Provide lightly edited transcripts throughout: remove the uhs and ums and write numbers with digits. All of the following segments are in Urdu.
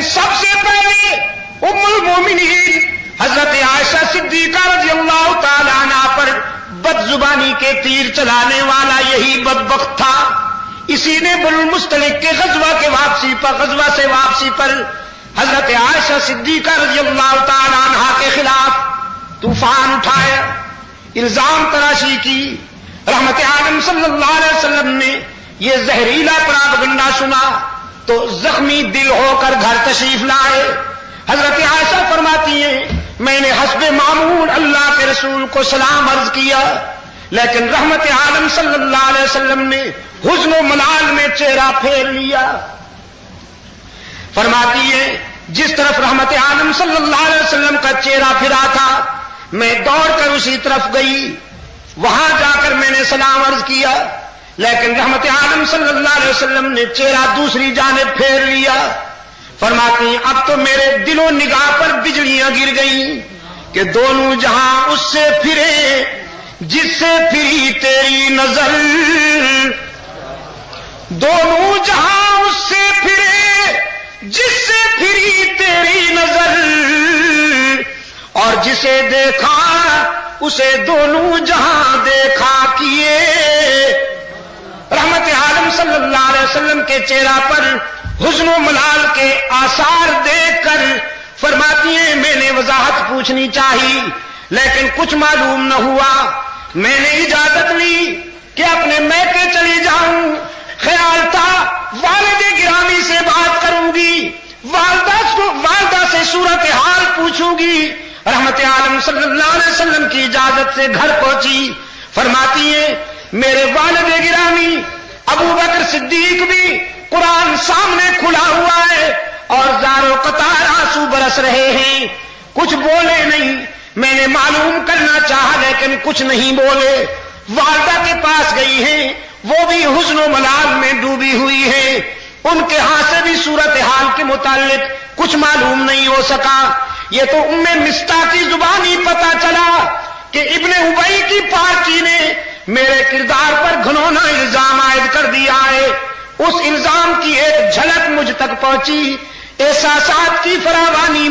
لیکن سب سے پہلے ام المومنین حضرت عائشہ صدیقہ رضی اللہ تعالی عنہا پر بد زبانی کے تیر چلانے والا یہی بدبخت تھا. اسی نے بنو المصطلق کے غزوہ سے واپسی پر حضرت عائشہ صدیقہ رضی اللہ تعالی عنہا کے خلاف طوفان اٹھایا, الزام تراشی کی. رحمت عالم صلی اللہ علیہ وسلم نے یہ زہریلا پراپگنڈا سنا تو زخمی دل ہو کر گھر تشریف لائے. حضرت عائشہ فرماتی ہیں میں نے حسب معمول اللہ کے رسول کو سلام عرض کیا, لیکن رحمت عالم صلی اللہ علیہ وسلم نے حزن و ملال میں چہرہ پھیر لیا. فرماتی ہے جس طرف رحمت عالم صلی اللہ علیہ وسلم کا چہرہ پھرا تھا میں دوڑ کر اسی طرف گئی, وہاں جا کر میں نے سلام عرض کیا, لیکن رحمت عالم صلی اللہ علیہ وسلم نے چہرہ دوسری جانب پھیر لیا. فرماتی ہیں اب تو میرے دل و نگاہ پر بجلیاں گر گئیں کہ دونوں جہاں اس سے پھرے جس سے پھری تیری نظر, دونوں جہاں اس سے پھرے جس سے پھری تیری نظر, اور جسے دیکھا اسے دونوں جہاں دیکھا کیے. رحمت عالم صلی اللہ علیہ وسلم کے چہرہ پر حزن و ملال کے آثار دیکھ کر فرماتی ہیں میں نے وضاحت پوچھنی چاہی لیکن کچھ معلوم نہ ہوا. میں نے اجازت لی کہ اپنے میکے چلی جاؤں, خیال تھا والد گرامی سے بات کروں گی, والدہ سے صورت حال پوچھوں گی. رحمت عالم صلی اللہ علیہ وسلم کی اجازت سے گھر پہنچی. فرماتی ہیں میرے والد گرامی ابو بکر صدیق بھی قرآن سامنے کھلا ہوا ہے اور زار و قطار آنسو برس رہے ہیں, کچھ بولے نہیں. میں نے معلوم کرنا چاہا لیکن کچھ نہیں بولے. والدہ کے پاس گئی ہیں, وہ بھی حزن و ملال میں ڈوبی ہوئی ہے, ان کے ہاں سے بھی صورتحال کے متعلق کچھ معلوم نہیں ہو سکا. یہ تو ام مستہ کی زبانی پتا چلا کہ ابن ابی کی پارٹی نے میرے کردار پر گھنونا الزام عائد کر دیا ہے. اس الزام کی ایک جھلک مجھ تک پہنچی. احساسات کی فراوانی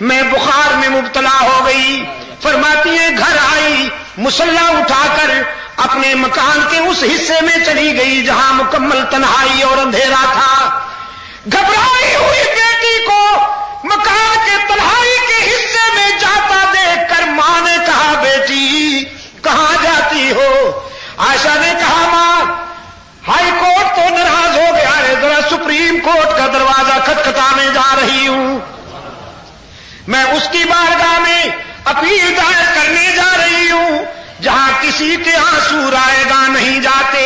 میں بخار میں مبتلا ہو گئی. فرماتی ہے گھر آئی, مسلح اٹھا کر اپنے مکان کے اس حصے میں چلی گئی جہاں مکمل تنہائی اور اندھیرا تھا. گھبرائی ہوئی بیٹی کو مکان کے تنہائی کے حصے میں جاتا دیکھ کر ماں نے کہا بیٹی کہاں جاتی ہو؟ عائشہ نے کہا ماں ہائی کورٹ تو ناراض ہو گیا ہے, ذرا سپریم کورٹ کا دروازہ کھٹکھٹانے جا رہی ہوں. میں اس کی بارگاہ میں اپیل دائر کرنے جا رہی ہوں جہاں کسی کے آنسو رائے گاہ نہیں جاتے.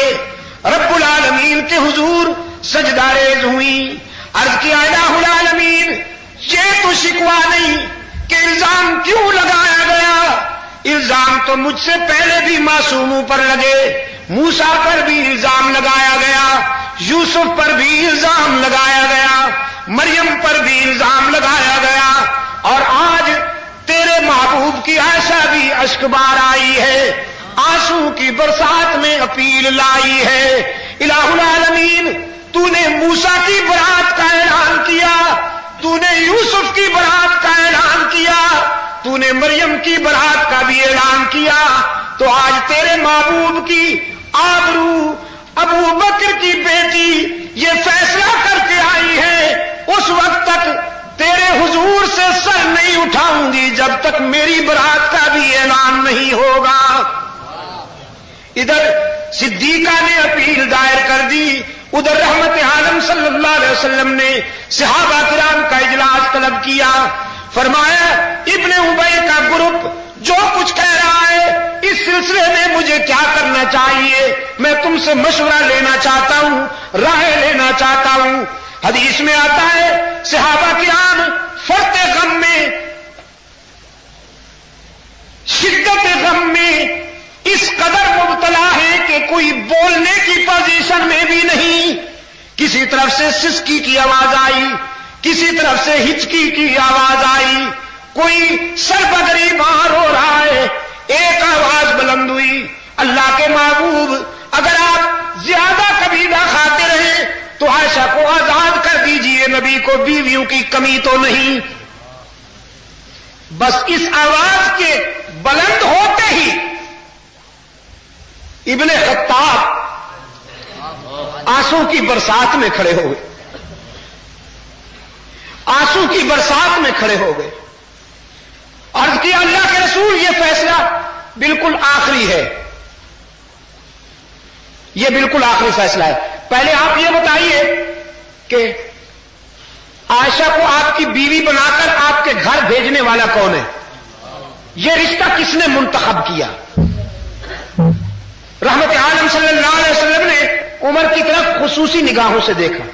رب العالمین کے حضور سجدہ ریز ہوئی, عرض کیا الہ العالمین یہ تو شکوہ نہیں کہ الزام کیوں لگایا گیا, الزام تو مجھ سے پہلے بھی معصوموں پر لگے. موسیٰ پر بھی الزام لگایا گیا, یوسف پر بھی الزام لگایا گیا, مریم پر بھی الزام لگایا گیا, اور آج تیرے محبوب کی عائشہ بھی اشک بار آئی ہے, آنسو کی برسات میں اپیل لائی ہے. الہ العالمین تو نے موسیٰ کی برات کا اعلان کیا, تو نے یوسف کی برات کا اعلان کیا, تو نے مریم کی برات کا بھی اعلان کیا, تو آج تیرے محبوب کی آبرو ابو بکر کی بیٹی یہ فیصلہ کر کے آئی ہے اس وقت تک تیرے حضور سے سر نہیں اٹھاؤں گی جب تک میری برات کا بھی اعلان نہیں ہوگا. ادھر صدیقہ نے اپیل دائر کر دی, ادھر رحمت عالم صلی اللہ علیہ وسلم نے صحابہ کرام کا اجلاس طلب کیا. فرمایا ابن ابی کا گروپ جو کچھ کہہ رہا ہے اس سلسلے میں مجھے کیا کرنا چاہیے, میں تم سے مشورہ لینا چاہتا ہوں, رائے لینا چاہتا ہوں. حدیث میں آتا ہے صحابہ کرام فرط غم میں, شدت غم میں اس قدر مبتلا ہے کہ کوئی بولنے کی پوزیشن میں بھی نہیں. کسی طرف سے سسکی کی آواز آئی, کسی طرف سے ہچکی کی آواز آئی, کوئی سربگری باہر ہو رہا ہے, ایک آواز بلند ہوئی اللہ کے محبوب اگر آپ زیادہ کبھی نہ کھاتے رہے تو عائشہ کو آزاد کر دیجئے, نبی کو بیویوں کی کمی تو نہیں. بس اس آواز کے بلند ہوتے ہی ابن خطاب آنسو کی برسات میں کھڑے ہو گئے. آنسو کی برسات میں کھڑے ہو گئے. عرض کیا اللہ کے رسول یہ فیصلہ بالکل آخری ہے, یہ بالکل آخری فیصلہ ہے. پہلے آپ یہ بتائیے کہ عائشہ کو آپ کی بیوی بنا کر آپ کے گھر بھیجنے والا کون ہے؟ یہ رشتہ کس نے منتخب کیا؟ رحمت عالم صلی اللہ علیہ وسلم نے عمر کی طرف خصوصی نگاہوں سے دیکھا,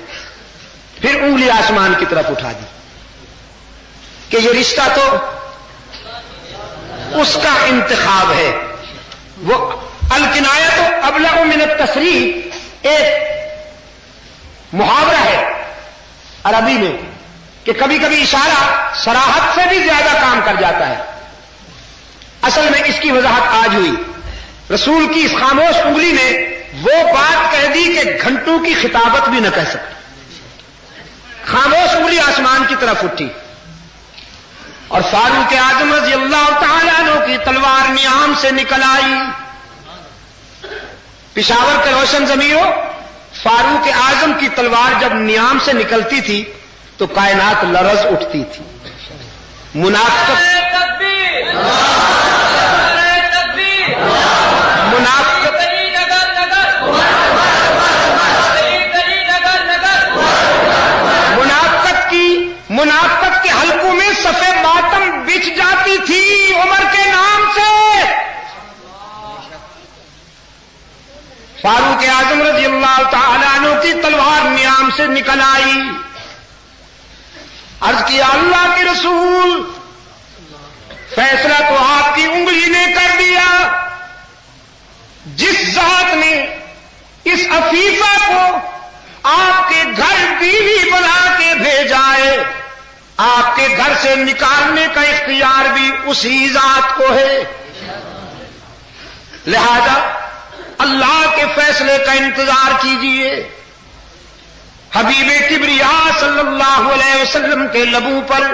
پھر انگلی آسمان کی طرف اٹھا دی کہ یہ رشتہ تو اس کا انتخاب ہے. وہ الکنایۃ ابلغ من التصریح ایک محاورہ ہے عربی میں کہ کبھی کبھی اشارہ صراحت سے بھی زیادہ کام کر جاتا ہے. اصل میں اس کی وضاحت آج ہوئی. رسول کی اس خاموش انگلی نے وہ بات کہہ دی کہ گھنٹوں کی خطابت بھی نہ کہہ سکتی. خاموش انگلی آسمان کی طرف اٹھی اور فاروق اعظم رضی اللہ تعالیٰ عنہ کی تلوار نیام سے نکل آئی. پشاور کے روشن ضمیروں, فاروق اعظم کی تلوار جب نیام سے نکلتی تھی تو کائنات لرز اٹھتی تھی. منافقت کے حلقوں میں صفے ماتم بچھ جاتی تھی عمر کے نام سے. فاروق اعظم رضی اللہ تعالیٰ عنہ کی تلوار نیام سے نکل آئی. عرض کیا اللہ کے رسول فیصلہ تو آپ کی انگلی نے کر دیا. جس ذات نے اس عفیفہ کو آپ کے گھر بیوی بنا کے بھیجا ہے, آپ کے گھر سے نکالنے کا اختیار بھی اسی ذات کو ہے. لہذا اللہ کے فیصلے کا انتظار کیجیے. حبیب کبریا صلی اللہ علیہ وسلم کے لبوں پر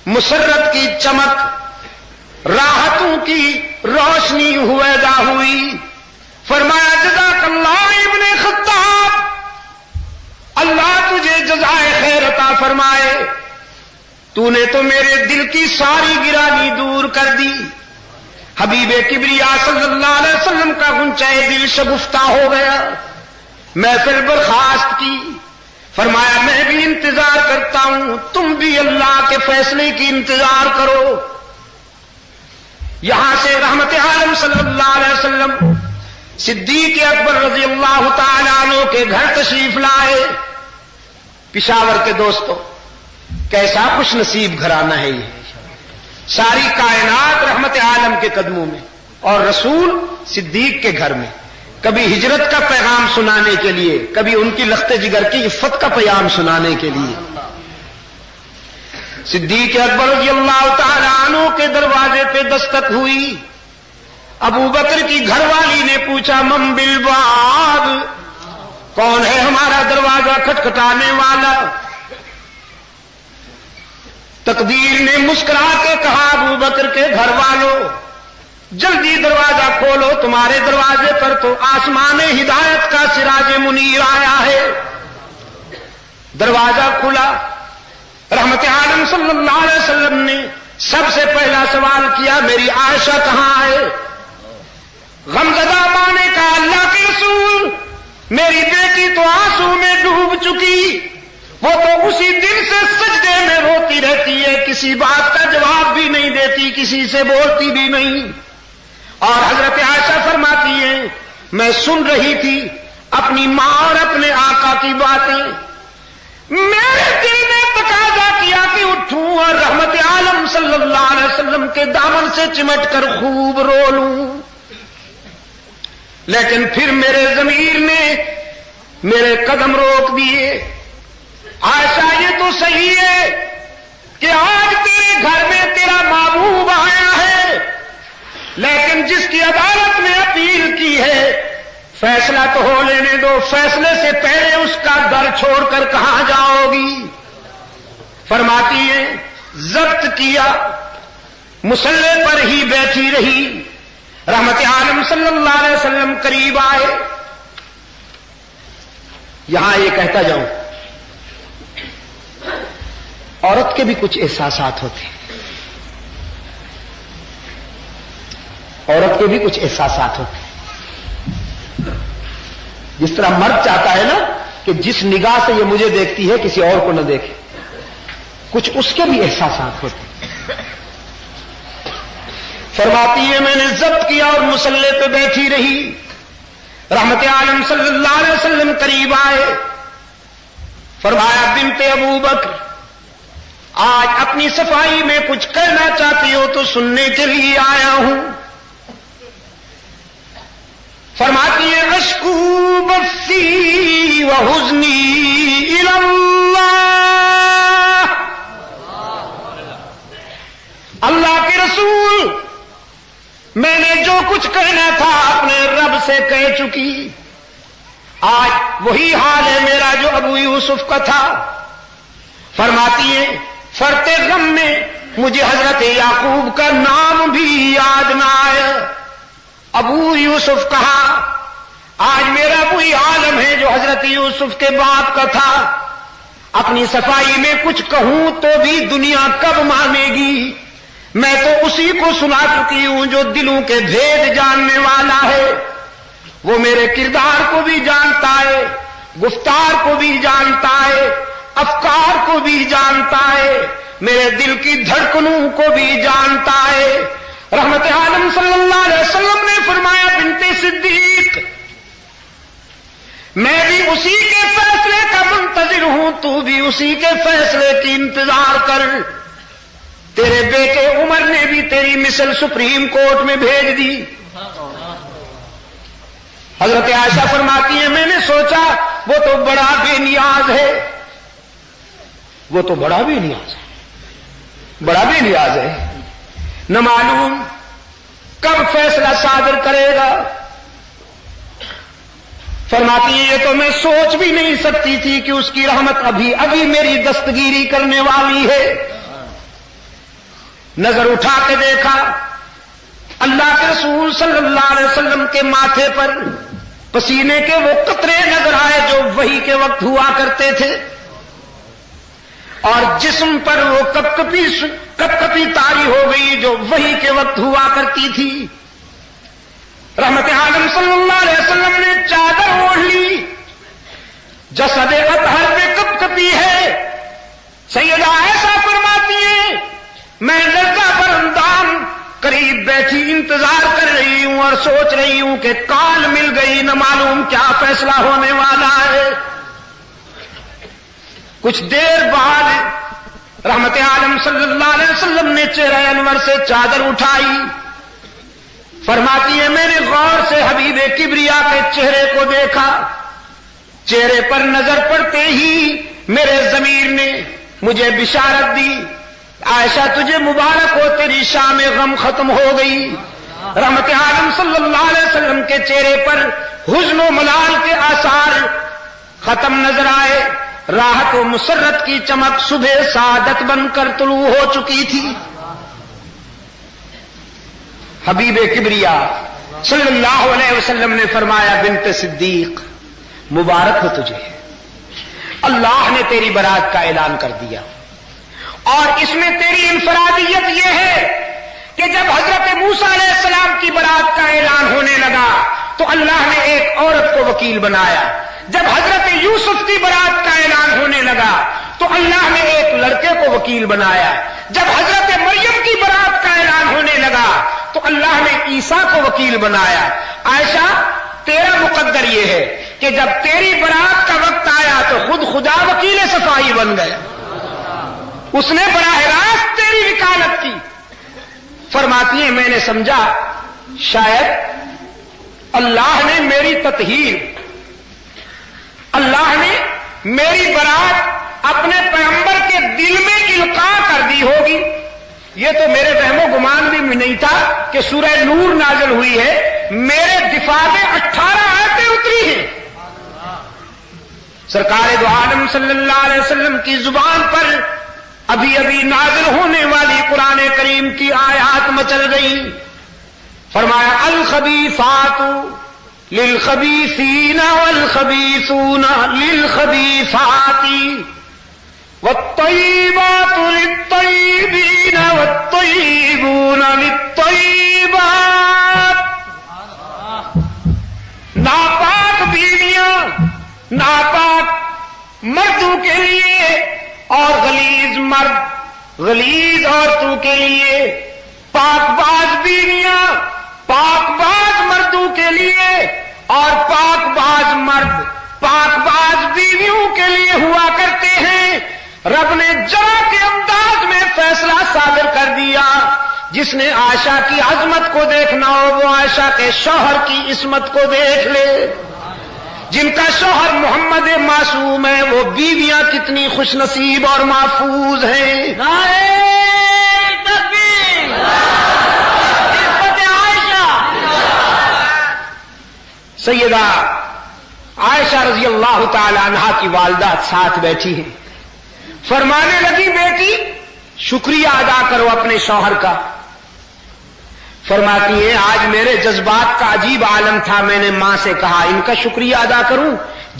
مسرت کی چمک, راحتوں کی روشنی ہویدا ہوئی. فرمایا جزاک اللہ ابن خطاب, اللہ تجھے جزائے خیر عطا فرمائے, تو نے تو میرے دل کی ساری گرانی دور کر دی. حبیب کبریا صلی اللہ علیہ وسلم کا گنچہ دل شگفتہ ہو گیا. محفل برخاست کی. فرمایا میں بھی انتظار کرتا ہوں, تم بھی اللہ کے فیصلے کی انتظار کرو. یہاں سے رحمت عالم صلی اللہ علیہ وسلم صدیق اکبر رضی اللہ تعالیٰ عنہ کے گھر تشریف لائے. پشاور کے دوستوں, کیسا خوش نصیب گھرانہ ہے یہ. ساری کائنات رحمت عالم کے قدموں میں اور رسول صدیق کے گھر میں. کبھی ہجرت کا پیغام سنانے کے لیے, کبھی ان کی لخت جگر کی عفت کا پیام سنانے کے لیے. صدیق اکبر رضی اللہ تعالیٰ عنہ کے دروازے پہ دستک ہوئی. ابو بکر کی گھر والی نے پوچھا من بالباب, کون ہے ہمارا دروازہ کھٹکھٹانے والا؟ تقدیر نے مسکرا کے کہا ابو بکر کے گھر والوں جلدی دروازہ کھولو, تمہارے دروازے پر تو آسمان ہدایت کا سراج منیر آیا ہے. دروازہ کھلا. رحمت عالم صلی اللہ علیہ وسلم نے سب سے پہلا سوال کیا میری عائشہ کہاں ہے؟ غمزدہ ماں نے کہا اللہ کے رسول میری بیٹی تو آنسو میں ڈوب چکی, وہ تو اسی دن سے سجدے میں روتی رہتی ہے, کسی بات کا جواب بھی نہیں دیتی, کسی سے بولتی بھی نہیں. اور حضرت عائشہ فرماتی ہیں میں سن رہی تھی اپنی ماں اور اپنے آقا کی باتیں, میرے دل نے تقاضا کیا کہ اٹھوں اور رحمت عالم صلی اللہ علیہ وسلم کے دامن سے چمٹ کر خوب رو لوں. لیکن پھر میرے ضمیر نے میرے قدم روک دیے. عائشہ یہ تو صحیح ہے کہ آج تیرے گھر میں تیرا محبوب آیا ہے, لیکن جس کی عدالت میں اپیل کی ہے فیصلہ تو ہو لینے دو، فیصلے سے پہلے اس کا در چھوڑ کر کہاں جاؤ گی؟ فرماتی ہیں ضبط کیا، مصلے پر ہی بیٹھی رہی۔ رحمت عالم صلی اللہ علیہ وسلم قریب آئے۔ یہاں یہ کہتا جاؤں، عورت کے بھی کچھ احساسات ہوتے ہیں، عورت کے بھی کچھ احساسات ہوتے ہیں۔ جس طرح مرد چاہتا ہے نا کہ جس نگاہ سے یہ مجھے دیکھتی ہے کسی اور کو نہ دیکھے، کچھ اس کے بھی احساسات ہوتے ہیں۔ فرماتی ہے میں نے ضبط کیا اور مصلے پہ بیٹھی رہی۔ رحمت عالم صلی اللہ علیہ وسلم قریب آئے، فرمایا بنت ابو بکر، آج اپنی صفائی میں کچھ کہنا چاہتی ہو تو سننے کے لیے آیا ہوں۔ فرماتی ہے اشکو بثی وحزنی الی اللہ، اللہ کے رسول میں نے جو کچھ کہنا تھا اپنے رب سے کہہ چکی، آج وہی حال ہے میرا جو ابو یوسف کا تھا۔ فرماتی ہے فرتے غم میں مجھے حضرت یعقوب کا نام بھی یاد نہ آیا۔ ابو یوسف کہا، آج میرا وہی عالم ہے جو حضرت یوسف کے باپ کا تھا۔ اپنی صفائی میں کچھ کہوں تو بھی دنیا کب مانے گی؟ میں تو اسی کو سنا چکی ہوں جو دلوں کے بھید جاننے والا ہے۔ وہ میرے کردار کو بھی جانتا ہے، گفتار کو بھی جانتا ہے، افکار کو بھی جانتا ہے، میرے دل کی دھڑکنوں کو بھی جانتا ہے۔ رحمت عالم صلی اللہ علیہ وسلم نے فرمایا بنت صدیق، میں بھی اسی کے فیصلے کا منتظر ہوں، تو بھی اسی کے فیصلے کی انتظار کر۔ تیرے بیٹے عمر نے بھی تیری مثل سپریم کورٹ میں بھیج دی۔ حضرت عائشہ فرماتی ہیں میں نے سوچا وہ تو بڑا بے نیاز ہے، وہ تو بڑا بے نیاز ہے، بڑا بے نیاز ہے، نہ معلوم کب فیصلہ صادر کرے گا۔ فرماتی ہے یہ تو میں سوچ بھی نہیں سکتی تھی کہ اس کی رحمت ابھی ابھی میری دستگیری کرنے والی ہے۔ نظر اٹھا کے دیکھا، اللہ کے رسول صلی اللہ علیہ وسلم کے ماتھے پر پسینے کے وہ قطرے نظر آئے جو وحی کے وقت ہوا کرتے تھے، اور جسم پر وہ کپ کپی تاری ہو گئی جو وحی کے وقت ہوا کرتی تھی۔ رحمت عالم صلی اللہ علیہ وسلم نے چادر اوڑھ لی، جسد اطہر پہ کپ کپی ہے۔ سیدہ عائشہ فرماتی ہیں میں لذا پر اندام قریب بیٹھی انتظار کر رہی ہوں اور سوچ رہی ہوں کہ کال مل گئی، نہ معلوم کیا فیصلہ ہونے والا ہے۔ کچھ دیر بعد رحمت عالم صلی اللہ علیہ وسلم نے چہرہ انور سے چادر اٹھائی۔ فرماتی ہے میں نے غور سے حبیب کبریا کے چہرے کو دیکھا، چہرے پر نظر پڑتے ہی میرے ضمیر نے مجھے بشارت دی، عائشہ تجھے مبارک ہو، تیری شام غم ختم ہو گئی۔ رحمت عالم صلی اللہ علیہ وسلم کے چہرے پر حزن و ملال کے آثار ختم نظر آئے، راحت و مسرت کی چمک صبح سعادت بن کر طلوع ہو چکی تھی۔ حبیب کبریا صلی اللہ علیہ وسلم نے فرمایا بنت صدیق مبارک ہو تجھے، اللہ نے تیری برات کا اعلان کر دیا، اور اس میں تیری انفرادیت یہ ہے کہ جب حضرت موسیٰ علیہ السلام کی برات کا اعلان ہونے لگا تو اللہ نے ایک عورت کو وکیل بنایا، جب حضرت یوسف کی برات کا اعلان ہونے لگا تو اللہ نے ایک لڑکے کو وکیل بنایا، جب حضرت مریم کی برات کا اعلان ہونے لگا تو اللہ نے عیسیٰ کو وکیل بنایا۔ عائشہ تیرا مقدر یہ ہے کہ جب تیری برات کا وقت آیا تو خود خدا وکیل صفائی بن گیا، اس نے براہ راست تیری وکالت کی۔ فرماتی ہیں میں نے سمجھا شاید اللہ نے میری تطہیر، اللہ نے میری برات اپنے پیغمبر کے دل میں القاء کر دی ہوگی۔ یہ تو میرے وہم و گمان بھی نہیں تھا کہ سورہ نور نازل ہوئی ہے، میرے دفاع میں 18 آیتیں اتری ہیں. سرکار دو عالم صلی اللہ علیہ وسلم کی زبان پر ابھی ابھی نازل ہونے والی قرآن کریم کی آیات مچل گئی. فرمایا الخبیثات للخبیثین والخبیثون للخبیثات والطیبات للطیبین والطیبون للطیبات. ناپاک بیویاں ناپاک مردوں کے لیے اور غلیظ مرد غلیظ عورتوں کے لیے، پاک باز بیویاں پاک باز مردوں کے لیے اور پاک باز مرد پاک باز بیویوں کے لیے ہوا کرتے ہیں. رب نے جرا کے انداز میں فیصلہ صادر کر دیا. جس نے عائشہ کی عظمت کو دیکھنا ہو وہ عائشہ کے شوہر کی عصمت کو دیکھ لے. جن کا شوہر محمد معصوم ہے وہ بیویاں کتنی خوش نصیب اور محفوظ ہیں. نعرہ تکبیر، عزت عائشہ. سیدہ عائشہ رضی اللہ تعالی عنہا کی والدہ ساتھ بیٹھی ہیں. فرمانے لگی بیٹی شکریہ ادا کرو اپنے شوہر کا. فرماتی ہے آج میرے جذبات کا عجیب عالم تھا. میں نے ماں سے کہا ان کا شکریہ ادا کروں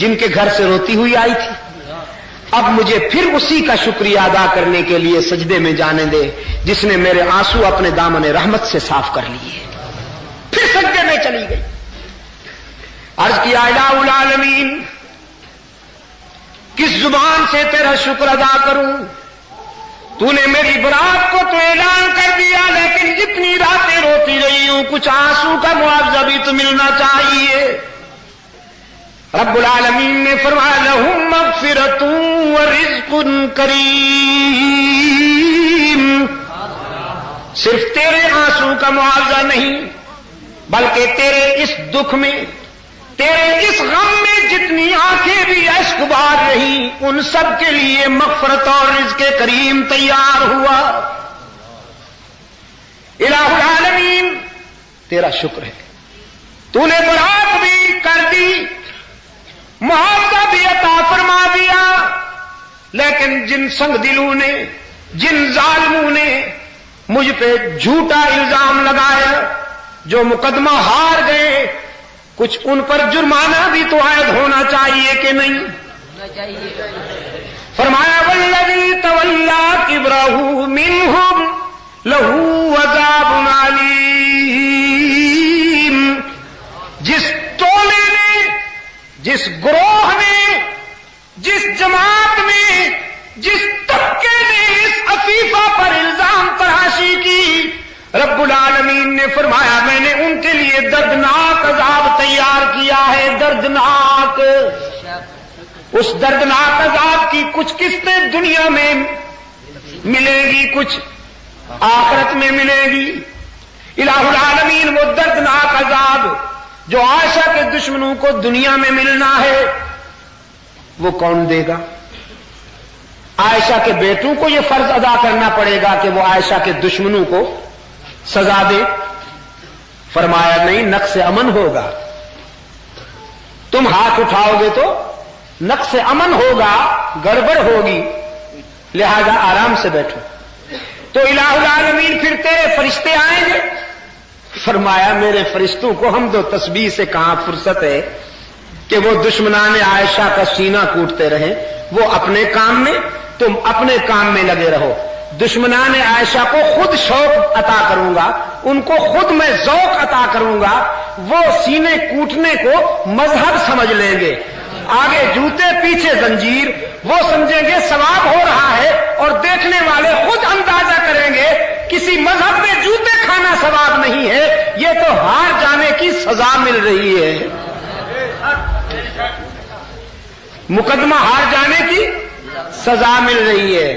جن کے گھر سے روتی ہوئی آئی تھی. اب مجھے پھر اسی کا شکریہ ادا کرنے کے لیے سجدے میں جانے دے جس نے میرے آنسو اپنے دامن رحمت سے صاف کر لیے. پھر سجدے میں چلی گئی. عرض کیا الہ العالمین کس زبان سے تیرا شکر ادا کروں؟ تو نے میری برات کو تو اعلان کر دیا لیکن جتنی راتیں روتی رہی ہوں کچھ آنسو کا معاوضہ بھی تو ملنا چاہیے. رب العالمین نے فرمایا لہم مغفرۃ ورزق کریم. صرف تیرے آنسو کا معاوضہ نہیں بلکہ تیرے اس دکھ میں تیرے اس غم میں جتنی آنکھیں بھی اشک بار رہی ان سب کے لیے مغفرت اور رزق کریم تیار ہوا. الہ العالمین تیرا شکر ہے تو نے برات بھی کر دی معاوضہ بھی عطا فرما دیا. لیکن جن سنگ دلوں نے جن ظالموں نے مجھ پہ جھوٹا الزام لگایا جو مقدمہ ہار گئے کچھ ان پر جرمانہ بھی تو عائد ہونا چاہیے کہ نہیں؟ فرمایا والذی تولی کبرہ منہم لہ عذاب علیم. جس ٹولے نے جس گروہ نے جس جماعت میں جس طبقے نے اس عفیفہ پر الزام تراشی کی رب العالمین نے فرمایا میں نے ان کے لیے دردناک عذاب تیار کیا ہے. دردناک. اس دردناک عذاب کی کچھ قسطیں دنیا میں ملے گی کچھ آخرت میں ملے گی. الہ العالمین وہ دردناک عذاب جو عائشہ کے دشمنوں کو دنیا میں ملنا ہے وہ کون دے گا؟ عائشہ کے بیٹوں کو یہ فرض ادا کرنا پڑے گا کہ وہ عائشہ کے دشمنوں کو سزا دے. فرمایا نہیں نقص امن ہوگا. تم ہاتھ اٹھاؤ گے تو نقص امن ہوگا گڑبڑ ہوگی لہذا آرام سے بیٹھو. تو الہ العالمین پھر تیرے فرشتے آئیں گے. فرمایا میرے فرشتوں کو حمد و تسبیح سے کہاں فرصت ہے کہ وہ دشمنان عائشہ کا سینہ کوٹتے رہیں. وہ اپنے کام میں تم اپنے کام میں لگے رہو. دشمنان عائشہ کو خود شوق عطا کروں گا ان کو خود میں ذوق عطا کروں گا. وہ سینے کوٹنے کو مذہب سمجھ لیں گے. آگے جوتے پیچھے زنجیر. وہ سمجھیں گے ثواب ہو رہا ہے اور دیکھنے والے خود اندازہ کریں گے کسی مذہب میں جوتے کھانا ثواب نہیں ہے یہ تو ہار جانے کی سزا مل رہی ہے. مقدمہ ہار جانے کی سزا مل رہی ہے.